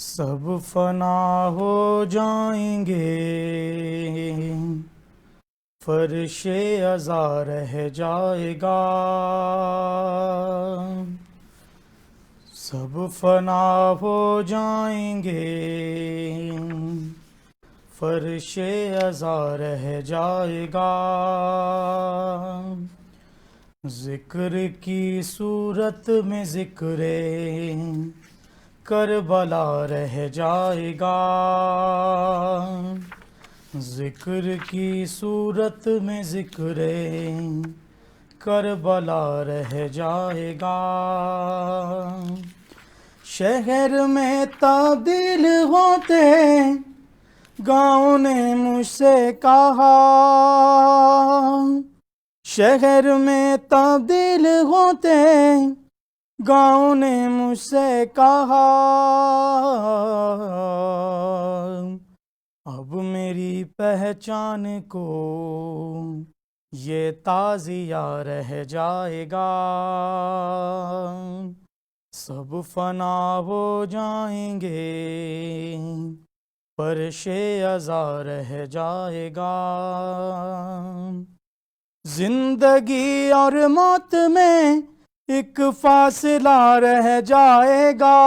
سب فنا ہو جائیں گے، فرش ازا رہ جائے گا. سب فنا ہو جائیں گے، فرش ازا رہ جائے گا. ذکر کی صورت میں ذکر کربلا رہ جائے گا. ذکر کی صورت میں ذکر کربلا رہ جائے گا. شہر میں تبدیل ہوتے گاؤں نے مجھ سے کہا، شہر میں تبدیل ہوتے گاؤں نے مجھ سے کہا. اب میری پہچان کو یہ تازیہ رہ جائے گا. سب فنا ہو جائیں گے، فرش ازا رہ جائے گا. زندگی اور موت میں ایک فاصلہ رہ جائے گا.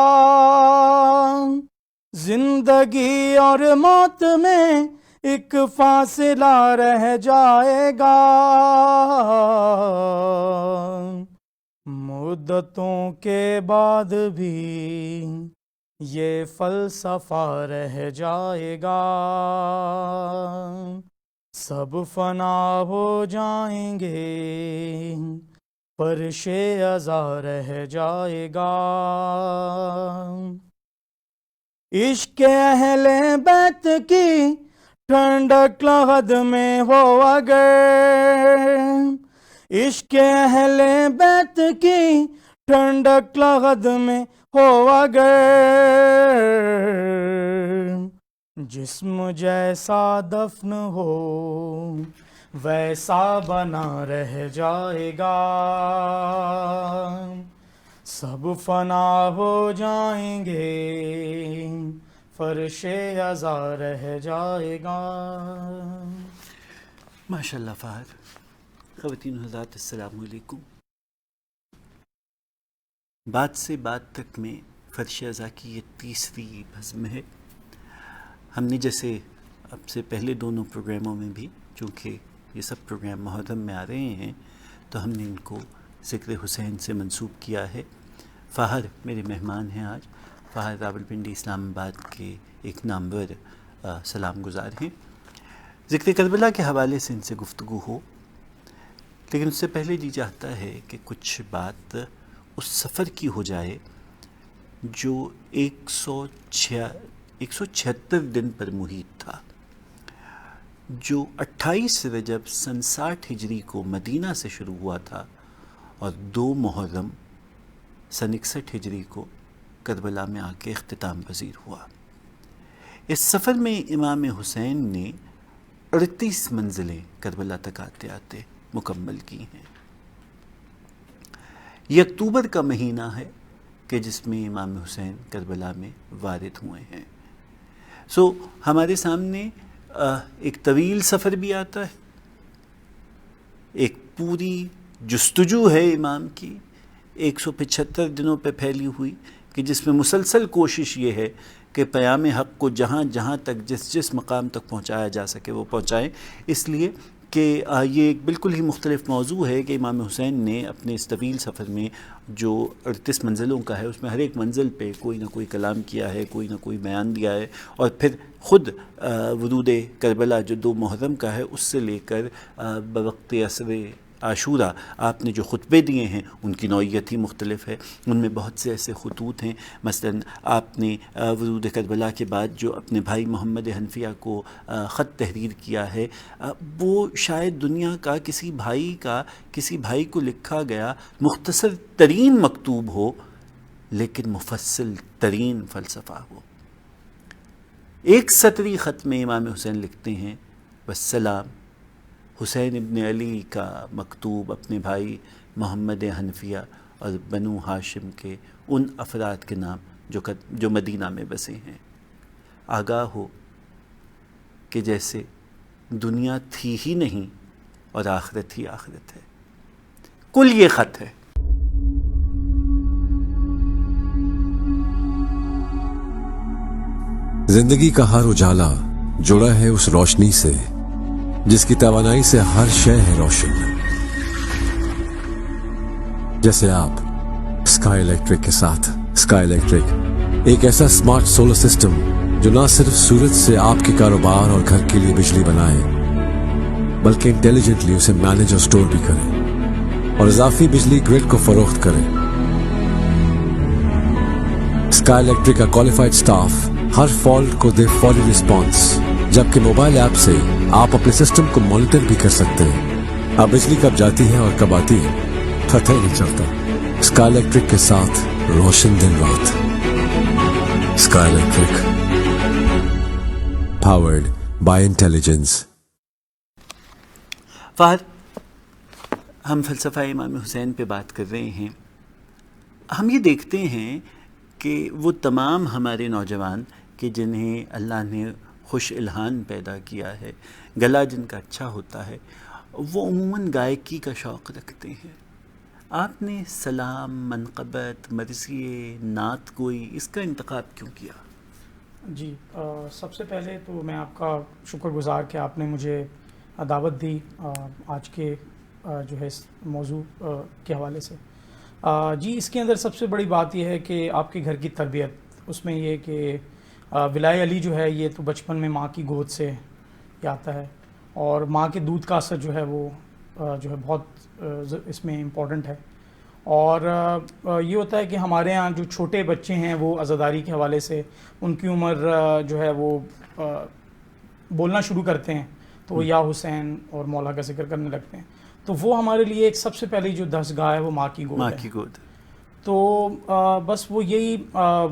زندگی اور موت میں ایک فاصلہ رہ جائے گا. مدتوں کے بعد بھی یہ فلسفہ رہ جائے گا. سب فنا ہو جائیں گے، فرش ازا رہ جائے گا. عشق اہل بیت کی ٹھنڈک لحد میں ہو اگر، عشق اہل بیت کی ٹھنڈک لحد میں ہو اگر، جسم جیسا دفن ہو ویسا بنا رہ جائے گا. سب فنا ہو جائیں گے، فرش ازا رہ جائے گا. ماشاء اللہ فہد. خواتین و حضرات السلام علیکم. بات سے بات تک میں فرش ازا کی یہ تیسری بزم ہے. ہم نے جیسے اب سے پہلے دونوں پروگراموں میں بھی، چونکہ یہ سب پروگرام محرم میں آ رہے ہیں، تو ہم نے ان کو ذکر حسین سے منسوب کیا ہے. فہد میرے مہمان ہیں آج. فہد راولپنڈی اسلام آباد کے ایک نامور سلام گزار ہیں. ذکر کربلا کے حوالے سے ان سے گفتگو ہو، لیکن اس سے پہلے جی چاہتا ہے کہ کچھ بات اس سفر کی ہو جائے جو 176 دن پر محیط تھا، جو 28 رجب سن 60 ہجری کو مدینہ سے شروع ہوا تھا اور 2 محرم سن 61 ہجری کو کربلا میں آ کے اختتام پذیر ہوا. اس سفر میں امام حسین نے 38 منزلیں کربلا تک آتے آتے مکمل کی ہیں. یہ اکتوبر کا مہینہ ہے کہ جس میں امام حسین کربلا میں وارد ہوئے ہیں. ہمارے سامنے ایک طویل سفر بھی آتا ہے، ایک پوری جستجو ہے امام کی 175 دنوں پہ پھیلی ہوئی، کہ جس میں مسلسل کوشش یہ ہے کہ پیام حق کو جہاں جہاں تک جس مقام تک پہنچایا جا سکے وہ پہنچائیں. اس لیے کہ یہ ایک بالکل ہی مختلف موضوع ہے کہ امام حسین نے اپنے اس طویل سفر میں جو 38 منزلوں کا ہے، اس میں ہر ایک منزل پہ کوئی نہ کوئی کلام کیا ہے، کوئی نہ کوئی بیان دیا ہے، اور پھر خود ورود کربلا جو 2 محرم کا ہے اس سے لے کر بوقت عصر عاشورہ آپ نے جو خطبے دیے ہیں ان کی نوعیت ہی مختلف ہے. ان میں بہت سے ایسے خطوط ہیں، مثلا آپ نے ورود کربلا کے بعد جو اپنے بھائی محمد حنفیہ کو خط تحریر کیا ہے، وہ شاید دنیا کا کسی بھائی کو لکھا گیا مختصر ترین مکتوب ہو، لیکن مفصل ترین فلسفہ ہو. ایک سطری خط میں امام حسین لکھتے ہیں، والسلام، حسین ابن علی کا مکتوب اپنے بھائی محمد حنفیہ اور بنو ہاشم کے ان افراد کے نام جو مدینہ میں بسے ہیں، آگاہ ہو کہ جیسے دنیا تھی ہی نہیں اور آخرت ہی آخرت ہے. کل یہ خط ہے. زندگی کا ہر اجالا جڑا ہے اس روشنی سے جس کی توانائی سے ہر شے ہے روشن. جیسے آپ اسکائی الیکٹرک کے ساتھ. اسکائی الیکٹرک ایک ایسا اسمارٹ سولر سسٹم جو نہ صرف سورج سے آپ کے کاروبار اور گھر کے لیے بجلی بنائے بلکہ انٹیلیجنٹلی اسے مینیج اور اسٹور بھی کرے اور اضافی بجلی گرڈ کو فروخت کرے. اسکائی الیکٹرک کا کوالیفائڈ اسٹاف ہر فالٹ کو دے فوری رسپانس، جبکہ موبائل ایپ سے آپ اپنے سسٹم کو مانیٹر بھی کر سکتے ہیں. اب بجلی کب جاتی ہے اور کب آتی ہے پتہ ہی نہیں چلتا. اسکائی الیکٹرک کے ساتھ روشن دن رات. Sky electric, powered by intelligence. Fahad, ہم فلسفہ امام حسین پہ بات کر رہے ہیں. ہم یہ دیکھتے ہیں کہ وہ تمام ہمارے نوجوان کہ جنہیں اللہ نے خوش الہان پیدا کیا ہے، گلا جن کا اچھا ہوتا ہے، وہ عموماً گائکی کا شوق رکھتے ہیں. آپ نے سلام، منقبت، مرثیے، نعت گوئی اس کا انتخاب کیوں کیا؟ جی، سب سے پہلے تو میں آپ کا شکر گزار کہ آپ نے مجھے دعوت دی آج کے جو ہے اس موضوع کے حوالے سے. جی، اس کے اندر سب سے بڑی بات یہ ہے کہ آپ کے گھر کی تربیت، اس میں یہ کہ ولائے علی جو ہے یہ تو بچپن میں ماں کی گود سے یہ آتا ہے، اور ماں کے دودھ کا اثر جو ہے وہ جو ہے بہت اس میں امپورٹنٹ ہے. اور یہ ہوتا ہے کہ ہمارے ہاں جو چھوٹے بچے ہیں وہ عزاداری کے حوالے سے ان کی عمر جو ہے وہ بولنا شروع کرتے ہیں تو وہ یا حسین اور مولا کا ذکر کرنے لگتے ہیں. تو وہ ہمارے لیے ایک سب سے پہلی جو درسگاہ ہے وہ ماں کی گود ہے. تو بس وہ یہی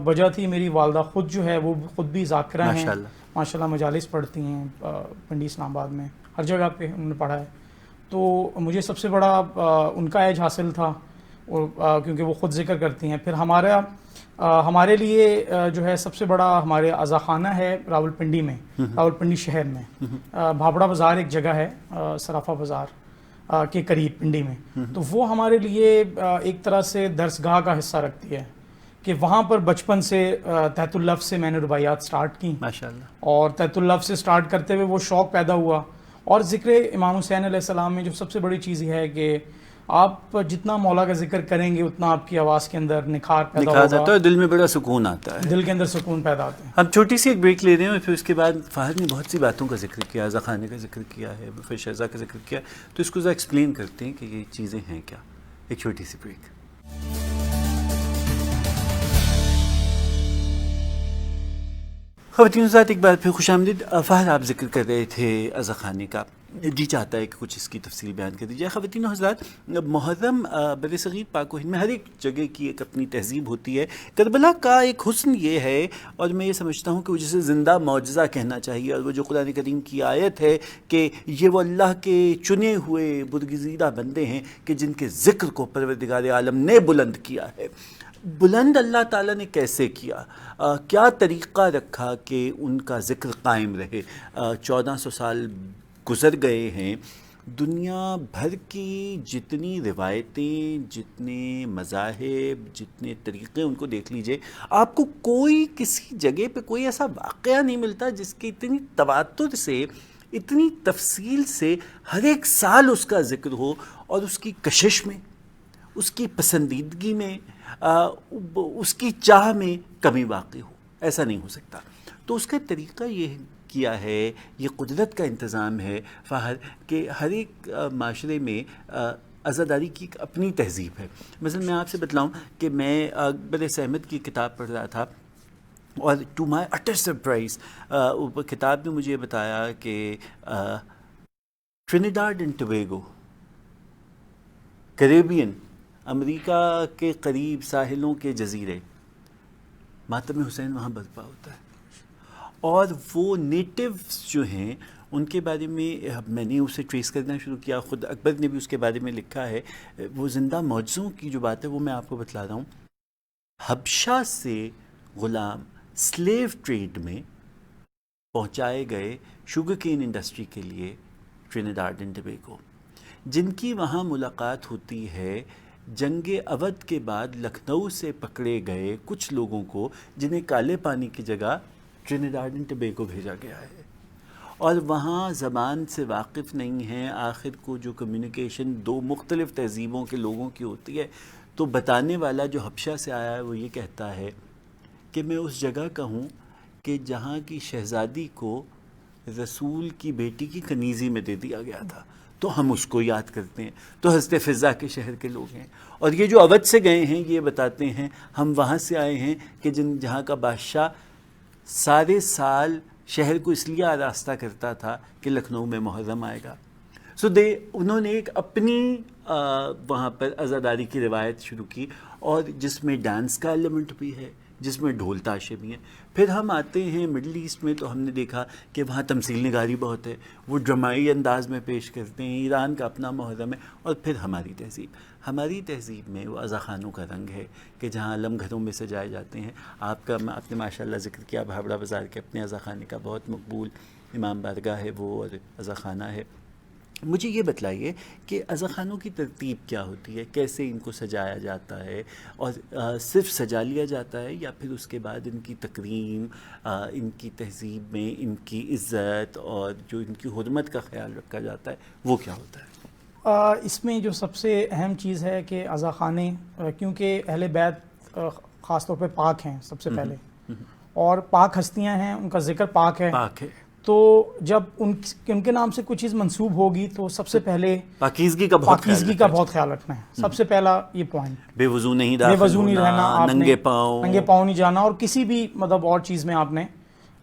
وجہ تھی. میری والدہ خود جو ہے وہ خود بھی ذاکرہ ہیں، ماشاءاللہ مجالس پڑھتی ہیں پنڈی اسلام آباد میں، ہر جگہ پہ انہوں نے پڑھا ہے. تو مجھے سب سے بڑا ان کا ایج حاصل تھا کیونکہ وہ خود ذکر کرتی ہیں. پھر ہمارے لیے جو ہے سب سے بڑا ہمارے عزا خانہ ہے راول پنڈی میں، راول پنڈی شہر میں. بھابڑا بازار ایک جگہ ہے سرافہ بازار کے قریب پنڈی میں. تو وہ ہمارے لیے ایک طرح سے درسگاہ کا حصہ رکھتی ہے کہ وہاں پر بچپن سے تحت اللفظ سے میں نے رباعیات سٹارٹ کی ماشاءاللہ. اور تحت اللفظ سے سٹارٹ کرتے ہوئے وہ شوق پیدا ہوا. اور ذکر امام حسین علیہ السلام میں جو سب سے بڑی چیز یہ ہے کہ آپ جتنا مولا کا ذکر کریں گے اتنا آپ کی آواز کے اندر نکھار پیدا ہوگا اور دل میں بڑا سکون آتا ہے، دل کے اندر سکون پیدا ہوتا ہے. ہم چھوٹی سی ایک بریک لے رہے ہیں اور پھر اس کے بعد فہد نے بہت سی باتوں کا ذکر کیا، عزا خانے کا ذکر کیا ہے، پھر شہزہ کا ذکر کیا، تو اس کو ذرا ایکسپلین کرتے ہیں کہ یہ چیزیں ہیں کیا. ایک چھوٹی سی بریک. خواتین حضرات ایک بار پھر خوش آمدید. فہد، آپ ذکر کر رہے تھے عزا خانے کا، جی چاہتا ہے کہ کچھ اس کی تفصیل بیان کر دیجیے. خواتین و حضرات، محرم برصغیر پاک و ہند میں ہر ایک جگہ کی ایک اپنی تہذیب ہوتی ہے. کربلا کا ایک حسن یہ ہے، اور میں یہ سمجھتا ہوں کہ وہ جسے زندہ معجزہ کہنا چاہیے، اور وہ جو قرآن کریم کی آیت ہے کہ یہ وہ اللہ کے چنے ہوئے برگزیدہ بندے ہیں کہ جن کے ذکر کو پروردگار عالم نے بلند کیا ہے. بلند اللہ تعالیٰ نے کیسے کیا؟ کیا طریقہ رکھا کہ ان کا ذکر قائم رہے؟ 1400 سال گزر گئے ہیں. دنیا بھر کی جتنی روایتیں، جتنے مذاہب، جتنے طریقے ان کو دیکھ لیجئے، آپ کو کوئی کسی جگہ پہ کوئی ایسا واقعہ نہیں ملتا جس کی اتنی تواتر سے، اتنی تفصیل سے ہر ایک سال اس کا ذکر ہو اور اس کی کشش میں، اس کی پسندیدگی میں، اس کی چاہ میں کمی واقع ہو. ایسا نہیں ہو سکتا. تو اس کا طریقہ یہ کیا ہے، یہ قدرت کا انتظام ہے فہد، کہ ہر ایک معاشرے میں عزاداری کی ایک اپنی تہذیب ہے. مثلا میں آپ سے بتلاؤں کہ میں اکبر احمد کی کتاب پڑھ رہا تھا، اور ٹو مائی اٹر سرپرائز کتاب نے مجھے بتایا کہ ٹرینیڈاڈ اینڈ ٹوبیگو، کریبین، امریکہ کے قریب ساحلوں کے جزیرے، ماتم حسین وہاں برپا ہوتا ہے. اور وہ نیٹیوز جو ہیں ان کے بارے میں نے اسے ٹریس کرنا شروع کیا. خود اکبر نے بھی اس کے بارے میں لکھا ہے. وہ زندہ معجزوں کی جو بات ہے وہ میں آپ کو بتلا رہا ہوں. حبشہ سے غلام سلیو ٹریڈ میں پہنچائے گئے شوگر کین انڈسٹری کے لیے ٹرینیڈاڈ اینڈ ٹوبیگو، جن کی وہاں ملاقات ہوتی ہے جنگ اودھ کے بعد لکھنؤ سے پکڑے گئے کچھ لوگوں کو جنہیں کالے پانی کی جگہ ٹرینیڈاڈ اینڈ ٹوبیگو بھیجا گیا ہے، اور وہاں زبان سے واقف نہیں ہیں. آخر کو جو کمیونیکیشن دو مختلف تہذیبوں کے لوگوں کی ہوتی ہے، تو بتانے والا جو حبشہ سے آیا ہے وہ یہ کہتا ہے کہ میں اس جگہ کا ہوں کہ جہاں کی شہزادی کو رسول کی بیٹی کی کنیزی میں دے دیا گیا تھا، تو ہم اس کو یاد کرتے ہیں. تو حضرت فضا کے شہر کے لوگ ہیں. اور یہ جو اودھ سے گئے ہیں یہ بتاتے ہیں ہم وہاں سے آئے ہیں کہ جہاں کا بادشاہ سارے سال شہر کو اس لیے آراستہ کرتا تھا کہ لکھنؤ میں محرم آئے گا. سو انہوں نے ایک اپنی وہاں پر عزاداری کی روایت شروع کی، اور جس میں ڈانس کا ایلیمنٹ بھی ہے، جس میں ڈھول تاشے بھی ہیں. پھر ہم آتے ہیں مڈل ایسٹ میں، تو ہم نے دیکھا کہ وہاں تمثیل نگاری بہت ہے، وہ ڈرامائی انداز میں پیش کرتے ہیں. ایران کا اپنا محرم ہے. اور پھر ہماری تہذیب میں وہ عزاخانوں کا رنگ ہے کہ جہاں علم گھروں میں سجائے جاتے ہیں. آپ نے ماشاءاللہ ذکر کیا بھابڑا بازار کے اپنے عزاخانے کا، بہت مقبول امام بارگاہ ہے وہ، اور عزاخانہ ہے. مجھے یہ بتلائیے کہ عزاخانوں کی ترتیب کیا ہوتی ہے، کیسے ان کو سجایا جاتا ہے، اور صرف سجا لیا جاتا ہے یا پھر اس کے بعد ان کی تکریم، ان کی تہذیب میں ان کی عزت اور جو ان کی حرمت کا خیال رکھا جاتا ہے وہ کیا ہوتا ہے؟ اس میں جو سب سے اہم چیز ہے کہ عزاخانے، کیونکہ اہل بیت خاص طور پہ پاک ہیں سب سے پہلے، اور پاک ہستیاں ہیں، ان کا ذکر پاک ہے. تو جب ان کے نام سے کوئی چیز منسوب ہوگی تو سب سے پہلے پاکیزگی کا بہت خیال رکھنا ہے. سب سے پہلا یہ پوائنٹ، بے وضو نہیں رہنا، ننگے پاؤں نہیں جانا، اور کسی بھی مطلب اور چیز میں آپ نے،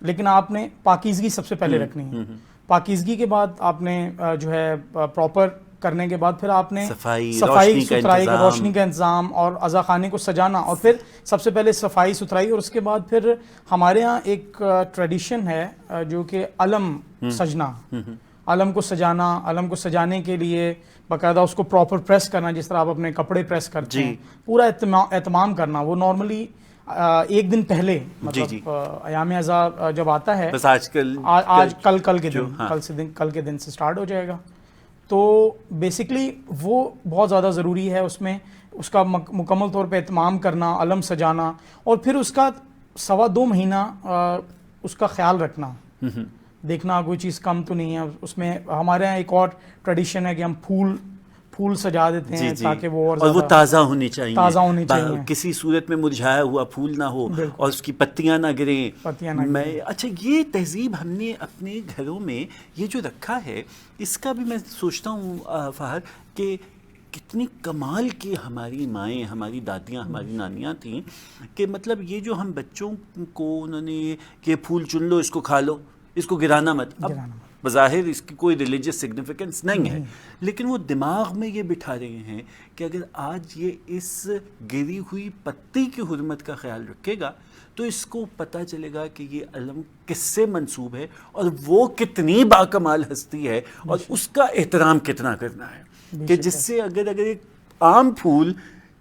لیکن آپ نے پاکیزگی سب سے پہلے رکھنی ہے. پاکیزگی کے بعد آپ نے جو ہے پراپر کرنے کے بعد پھر آپ نے صفائی ستھرائی کا، روشنی کا انتظام، اور عزاخانے کو سجانا. اور پھر سب سے پہلے صفائی ستھرائی، اور اس کے بعد پھر ہمارے ہاں ایک ٹریڈیشن ہے جو کہ علم سجنا، علم کو سجانا. علم کو سجانے کے لیے باقاعدہ اس کو پراپر پریس کرنا، جس طرح آپ اپنے کپڑے پریس کرتے ہیں، پورا اہتمام کرنا. وہ نارملی ایک دن پہلے، مطلب ایام عزا جب آتا ہے، کل کے دن سے سٹارٹ ہو جائے گا. تو بیسکلی وہ بہت زیادہ ضروری ہے. اس میں اس کا مکمل طور پہ اہتمام کرنا، علم سجانا، اور پھر اس کا 2.25 مہینہ اس کا خیال رکھنا، دیکھنا کوئی چیز کم تو نہیں ہے. اس میں ہمارے ہاں ایک اور ٹریڈیشن ہے کہ ہم پھول سجا دیتے ہیں تاکہ وہ اور وہ تازہ ہونی چاہیے، کسی صورت میں مرجھایا ہوا پھول نہ ہو اور اس کی پتیاں نہ گریں. اچھا، یہ تہذیب ہم نے اپنے گھروں میں یہ جو رکھا ہے، اس کا بھی میں سوچتا ہوں فہد کہ کتنی کمال کی ہماری مائیں، ہماری دادیاں، ہماری نانیاں تھیں کہ مطلب یہ جو ہم بچوں کو انہوں نے کہ پھول چن لو، اس کو کھا لو، اس کو گرانا مت. اب بظاہر اس کی کوئی ریلیجس سگنیفیکنس نہیں ہے، لیکن وہ دماغ میں یہ بٹھا رہے ہیں کہ اگر آج یہ اس گری ہوئی پتی کی حرمت کا خیال رکھے گا تو اس کو پتہ چلے گا کہ یہ علم کس سے منسوب ہے اور وہ کتنی باکمال ہستی ہے، اور اس کا احترام کتنا کرنا ہے، کہ جس سے اگر ایک عام پھول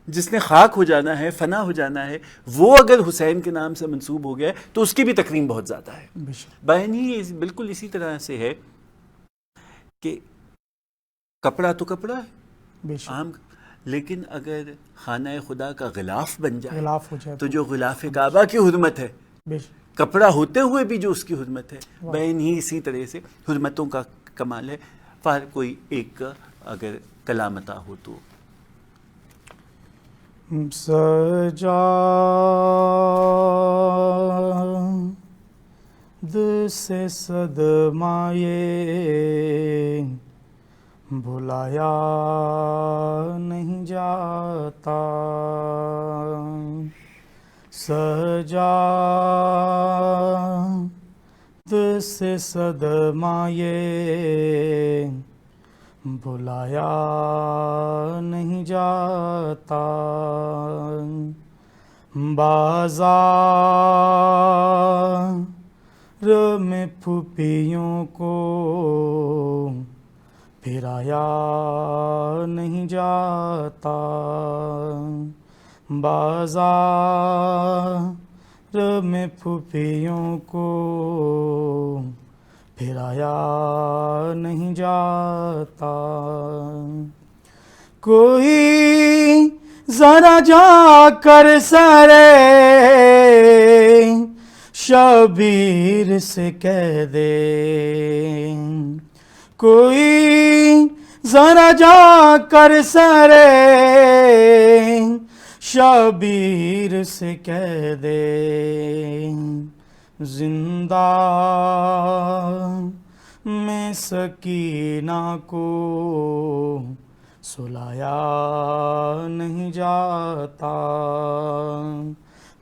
جس نے خاک ہو جانا ہے، فنا ہو جانا ہے، وہ اگر حسین کے نام سے منسوب ہو گیا تو اس کی بھی تکریم بہت زیادہ ہے. بہن ہی بالکل اسی طرح سے ہے کہ کپڑا تو کپڑا ہے عام، لیکن اگر خانہ خدا کا غلاف بن جائے تو جو غلاف کعبہ کی حرمت ہے، کپڑا ہوتے ہوئے بھی جو اس کی حرمت ہے، بہن ہی اسی طرح سے حرمتوں کا کمال ہے. کوئی ایک اگر کلام عطا ہو تو. سجاد سے صدمائے بلایا نہیں جاتا، سجاد سے صدمائے بلایا نہیں جاتا، بازار میں پھوپھیوں کو پھرایا نہیں جاتا، بازار میں پھوپھیوں کو پھرایا نہیں جاتا. کوئی ذرا جا کر سرے شبیر سے کہہ دے, کوئی ذرا جا کر سرے شبیر سے کہہ دے, زندہ میں سکینہ کو سلایا نہیں جاتا.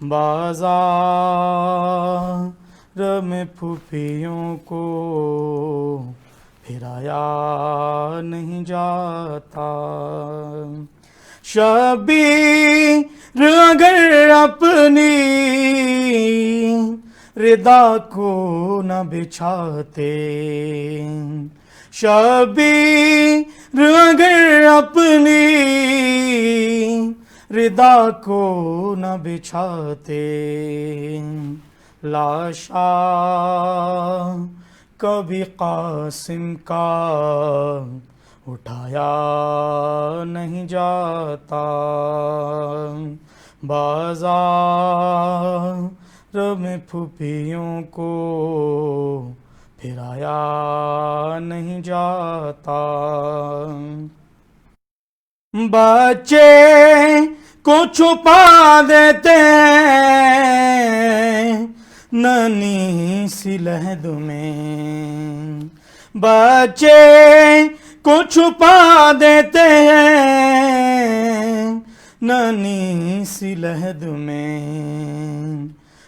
بازار میں پھوپھیوں کو پھرایا نہیں جاتا. شبیر اگر اپنی ردا کو نہ بچھاتے, شبیر اگر اپنی ردا کو نہ بچھاتے, لاشا کبھی قاسم کا اٹھایا نہیں جاتا. بازار میں پھوپھیوں کو پھرایا نہیں جاتا. بچے کو چھپا دیتے ہیں ننھی سی لحد میں, بچے کو چھپا دیتے ہیں ننھی سی لحد میں,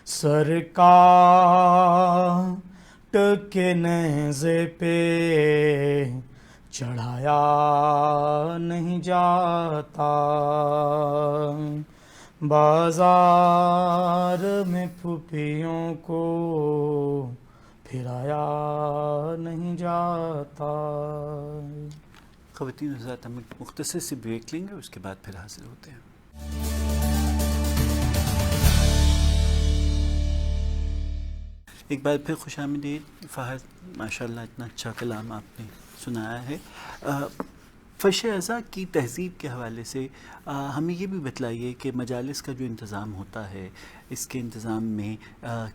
سرکار کے نیزے پہ چڑھایا نہیں جاتا. بازار میں پھوپھیوں کو پھرایا نہیں جاتا. خواتین حضرات, ہم ایک مختصر سی بریک لیں گے, اس کے بعد پھر حاصل ہوتے ہیں. ایک بار پھر خوش آمدید. فہد, ماشاءاللہ اتنا اچھا کلام آپ نے سنایا ہے. فرش ازاں کی تہذیب کے حوالے سے ہمیں یہ بھی بتلائیے کہ مجالس کا جو انتظام ہوتا ہے, اس کے انتظام میں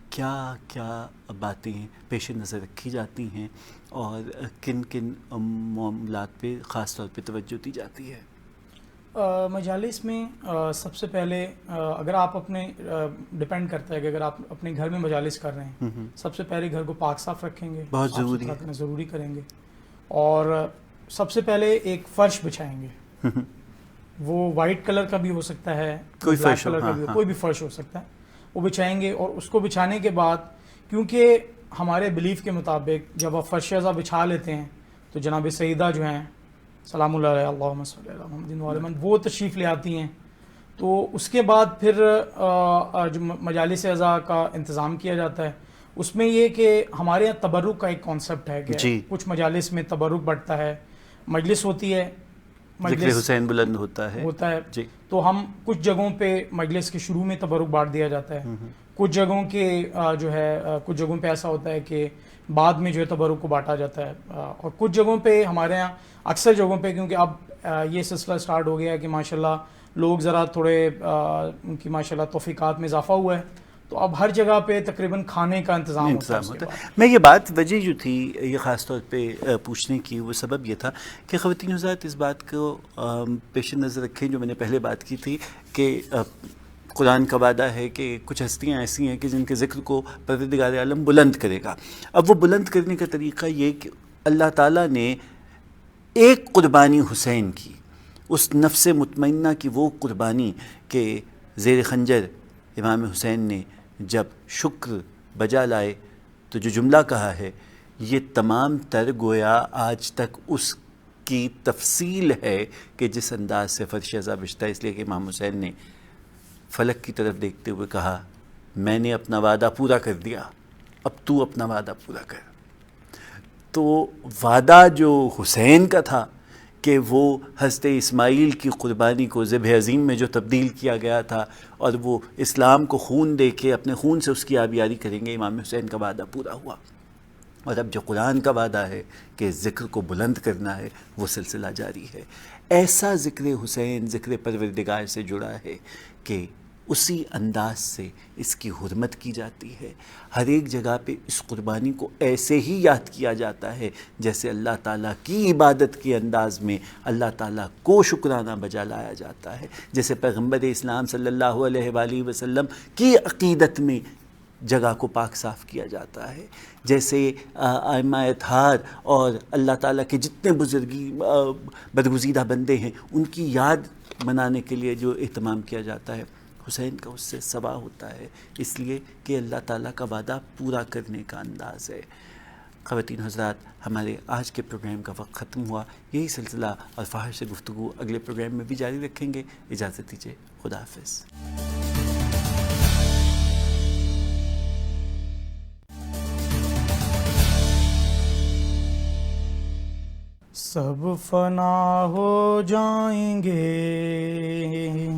کیا کیا باتیں پیش نظر رکھی جاتی ہیں اور کن کن معاملات پہ خاص طور پہ توجہ دی جاتی ہے؟ مجالس میں سب سے پہلے اگر آپ اپنے ڈپینڈ کرتا ہے کہ اگر آپ اپنے گھر میں مجالس کر رہے ہیں, سب سے پہلے گھر کو پاک صاف رکھیں گے, بہت ضروری ہے, ضروری کریں گے, اور سب سے پہلے ایک فرش بچھائیں گے. وہ وائٹ کلر کا بھی ہو سکتا ہے, کوئی بلیک کلر کا بھی, کوئی بھی فرش ہو سکتا ہے, وہ بچھائیں گے. اور اس کو بچھانے کے بعد, کیونکہ ہمارے بلیف کے مطابق جب آپ فرش ازاں بچھا لیتے ہیں تو جناب سیدہ جو ہیں سلام اللہ علیہ اللہم صلی اللہ محمد وعلیہ وہ تشریف لے آتی ہیں. تو اس کے بعد پھر جو مجالس ازاں کا انتظام کیا جاتا ہے, اس میں یہ کہ ہمارے یہاں تبرک کا ایک کانسیپٹ ہے کہ کچھ مجالس میں تبرک بڑھتا ہے, مجلس ہوتی ہے, ذکر حسین بلند ہوتا ہے تو ہم کچھ جگہوں پہ مجلس کے شروع میں تبرک بانٹ دیا جاتا ہے, کچھ جگہوں کے جو ہے کچھ جگہوں پہ ایسا ہوتا ہے کہ بعد میں جو ہے تبرک کو بانٹا جاتا ہے, اور کچھ جگہوں پہ ہمارے یہاں اکثر جگہوں پہ کیونکہ اب یہ سلسلہ سٹارٹ ہو گیا ہے کہ ماشاءاللہ لوگ ذرا تھوڑے ان کی ماشاءاللہ توفیقات میں اضافہ ہوا ہے, تو اب ہر جگہ پہ تقریباً کھانے کا انتظام ہوتا ہے. میں یہ بات وجہ جو تھی یہ خاص طور پہ پوچھنے کی, وہ سبب یہ تھا کہ خواتین حضرات اس بات کو پیش نظر رکھیں جو میں نے پہلے بات کی تھی کہ قرآن کا وعدہ ہے کہ کچھ ہستیاں ایسی ہیں کہ جن کے ذکر کو پروردگار عالم بلند کرے گا. اب وہ بلند کرنے کا طریقہ یہ کہ اللہ تعالیٰ نے ایک قربانی حسین کی, اس نفس مطمئنہ کی وہ قربانی کہ زیر خنجر امام حسین نے جب شکر بجا لائے تو جو جملہ کہا ہے, یہ تمام تر گویا آج تک اس کی تفصیل ہے کہ جس انداز سے فرش ازاں بچھتا ہے, اس لیے کہ امام حسین نے فلک کی طرف دیکھتے ہوئے کہا میں نے اپنا وعدہ پورا کر دیا, اب تو اپنا وعدہ پورا کر. تو وعدہ جو حسین کا تھا کہ وہ حضرت اسماعیل کی قربانی کو ذبح عظیم میں جو تبدیل کیا گیا تھا اور وہ اسلام کو خون دے کے اپنے خون سے اس کی آبیاری کریں گے، امام حسین کا وعدہ پورا ہوا۔ اور اب جو قرآن کا وعدہ ہے کہ ذکر کو بلند کرنا ہے، وہ سلسلہ جاری ہے۔ ایسا ذکر حسین ذکر پروردگار سے جڑا ہے کہ اسی انداز سے اس کی حرمت کی جاتی ہے۔ ہر ایک جگہ پہ اس قربانی کو ایسے ہی یاد کیا جاتا ہے جیسے اللہ تعالیٰ کی عبادت کے انداز میں اللہ تعالیٰ کو شکرانہ بجا لایا جاتا ہے، جیسے پیغمبر اسلام صلی اللہ علیہ وآلہ وسلم کی عقیدت میں جگہ کو پاک صاف کیا جاتا ہے، جیسے ائمہ اطہار اور اللہ تعالیٰ کے جتنے برگزیدہ بندے ہیں ان کی یاد منانے کے لیے جو اہتمام کیا جاتا ہے، حسین کا اس سے سوا ہوتا ہے، اس لیے کہ اللہ تعالیٰ کا وعدہ پورا کرنے کا انداز ہے۔ خواتین حضرات، ہمارے آج کے پروگرام کا وقت ختم ہوا۔ یہی سلسلہ اور فحش سے گفتگو اگلے پروگرام میں بھی جاری رکھیں گے۔ اجازت دیجیے، خدا حافظ۔ سب فنا ہو جائیں گے،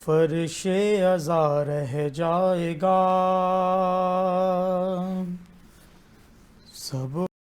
فرش عزا رہ جائے گا، سب